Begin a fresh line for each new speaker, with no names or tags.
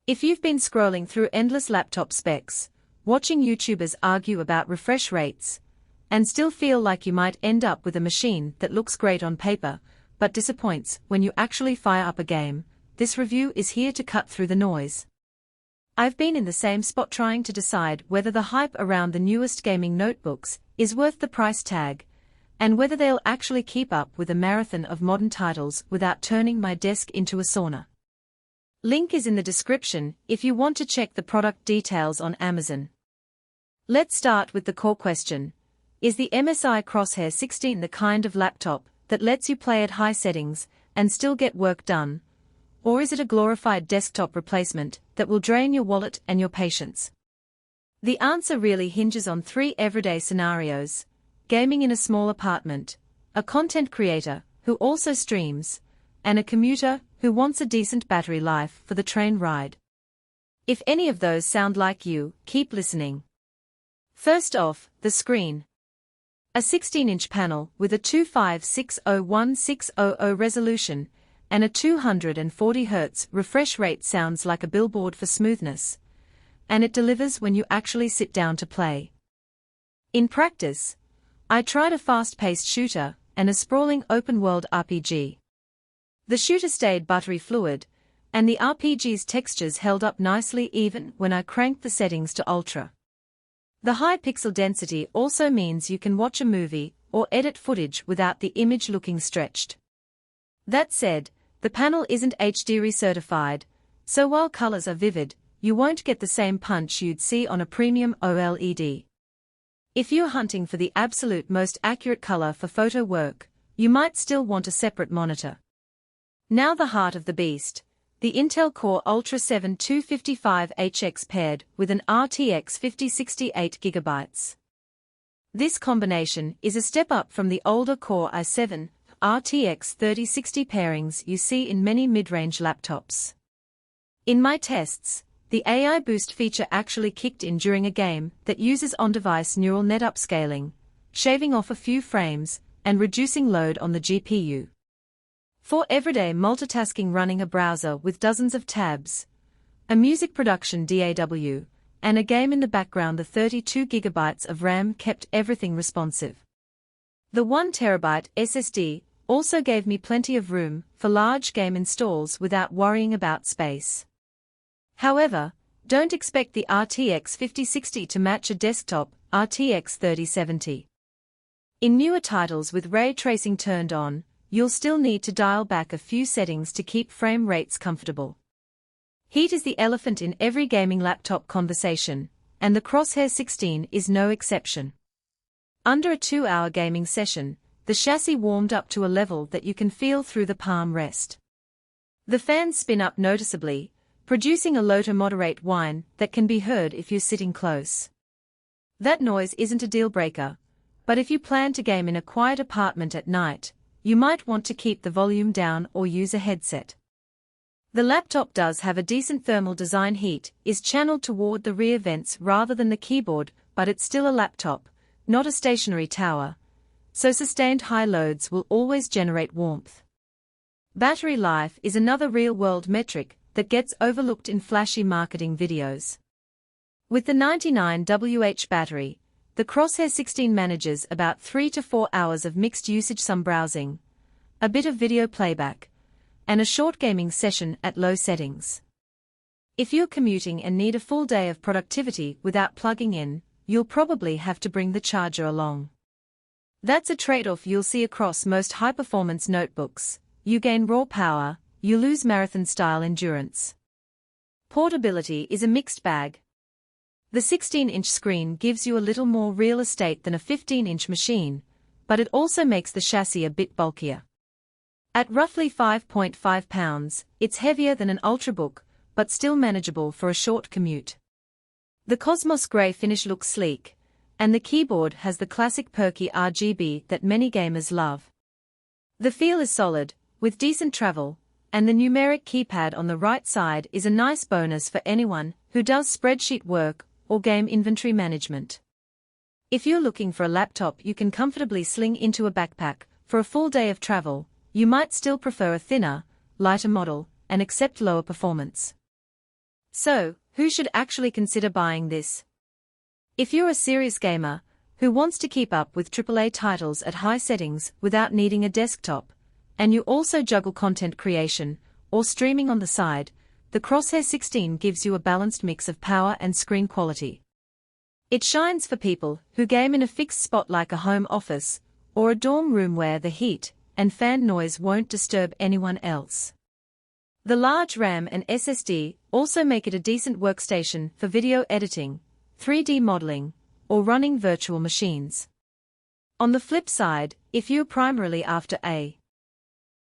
If you've been scrolling through endless laptop specs, watching YouTubers argue about refresh rates, and still feel like you might end up with a machine that looks great on paper, but disappoints when you actually fire up a game, this review is here to cut through the noise. I've been in the same spot trying to decide whether the hype around the newest gaming notebooks is worth the price tag, and whether they'll actually keep up with a marathon of modern titles without turning my desk into a sauna. Link is in the description if you want to check the product details on Amazon. Let's start with the core question. Is the MSI Crosshair 16 the kind of laptop that lets you play at high settings and still get work done? Or is it a glorified desktop replacement that will drain your wallet and your patience? The answer really hinges on three everyday scenarios: gaming in a small apartment, a content creator who also streams, and a commuter who wants a decent battery life for the train ride. If any of those sound like you, keep listening. First off, the screen. A 16-inch panel with a 25601600 resolution and a 240 Hz refresh rate sounds like a billboard for smoothness, and it delivers when you actually sit down to play. In practice, I tried a fast-paced shooter and a sprawling open-world RPG. The shooter stayed buttery fluid, and the RPG's textures held up nicely even when I cranked the settings to ultra. The high pixel density also means you can watch a movie or edit footage without the image looking stretched. That said, the panel isn't HD recertified, so while colors are vivid, you won't get the same punch you'd see on a premium OLED. If you're hunting for the absolute most accurate color for photo work, you might still want a separate monitor. Now the heart of the beast, the Intel Core Ultra 7 255HX paired with an RTX 5060 8GB. This combination is a step up from the older Core i7 RTX 3060 pairings you see in many mid-range laptops. In my tests, the AI Boost feature actually kicked in during a game that uses on-device neural net upscaling, shaving off a few frames and reducing load on the GPU. For everyday multitasking, running a browser with dozens of tabs, a music production DAW, and a game in the background, the 32GB of RAM kept everything responsive. The 1TB SSD also gave me plenty of room for large game installs without worrying about space. However, don't expect the RTX 5060 to match a desktop RTX 3070. In newer titles with ray tracing turned on, you'll still need to dial back a few settings to keep frame rates comfortable. Heat is the elephant in every gaming laptop conversation, and the Crosshair 16 is no exception. Under a 2-hour gaming session, the chassis warmed up to a level that you can feel through the palm rest. The fans spin up noticeably, producing a low to moderate whine that can be heard if you're sitting close. That noise isn't a deal breaker, but if you plan to game in a quiet apartment at night, you might want to keep the volume down or use a headset. The laptop does have a decent thermal design. Heat is channeled toward the rear vents rather than the keyboard, but it's still a laptop, not a stationary tower, so sustained high loads will always generate warmth. Battery life is another real-world metric that gets overlooked in flashy marketing videos. With the 99Wh battery, the Crosshair 16 manages about 3 to 4 hours of mixed usage, some browsing, a bit of video playback, and a short gaming session at low settings. If you're commuting and need a full day of productivity without plugging in, you'll probably have to bring the charger along. That's a trade-off you'll see across most high-performance notebooks. You gain raw power, you lose marathon-style endurance. Portability is a mixed bag. The 16-inch screen gives you a little more real estate than a 15-inch machine, but it also makes the chassis a bit bulkier. At roughly 5.5 pounds, it's heavier than an Ultrabook, but still manageable for a short commute. The Cosmos Grey finish looks sleek, and the keyboard has the classic perky RGB that many gamers love. The feel is solid, with decent travel, and the numeric keypad on the right side is a nice bonus for anyone who does spreadsheet work or game inventory management. If you're looking for a laptop you can comfortably sling into a backpack for a full day of travel, you might still prefer a thinner, lighter model and accept lower performance. So, who should actually consider buying this? If you're a serious gamer who wants to keep up with AAA titles at high settings without needing a desktop, and you also juggle content creation or streaming on the side, the Crosshair 16 gives you a balanced mix of power and screen quality. It shines for people who game in a fixed spot like a home office or a dorm room where the heat and fan noise won't disturb anyone else. The large RAM and SSD also make it a decent workstation for video editing, 3D modeling, or running virtual machines. On the flip side, if you're primarily after a